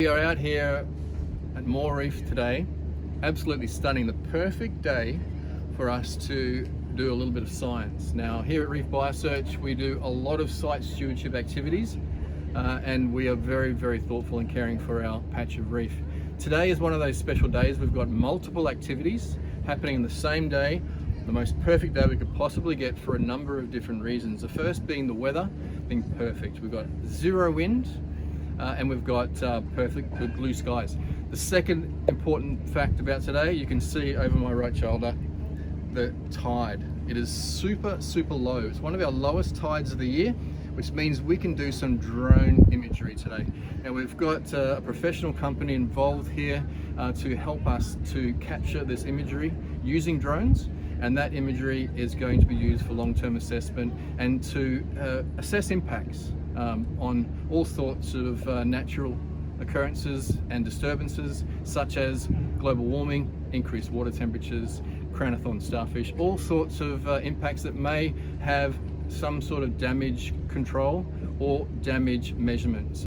We are out here at Moore Reef today, absolutely stunning, the perfect day for us to do a little bit of science. Now here at Reef Biosearch we do a lot of site stewardship activities and we are very, very thoughtful and caring for our patch of reef. Today is one of those special days. We've got multiple activities happening in the same day, the most perfect day we could possibly get for a number of different reasons. The first being the weather being perfect. We've got zero wind, and we've got perfect good blue skies. The second important fact about today, you can see over my right shoulder, the tide. It is super low. It's one of our lowest tides of the year, which means we can do some drone imagery today. And we've got a professional company involved here to help us to capture this imagery using drones. And that imagery is going to be used for long-term assessment and to assess impacts on all sorts of natural occurrences and disturbances, such as global warming, increased water temperatures, crown-of-thorns starfish, all sorts of impacts that may have some sort of damage control or damage measurements.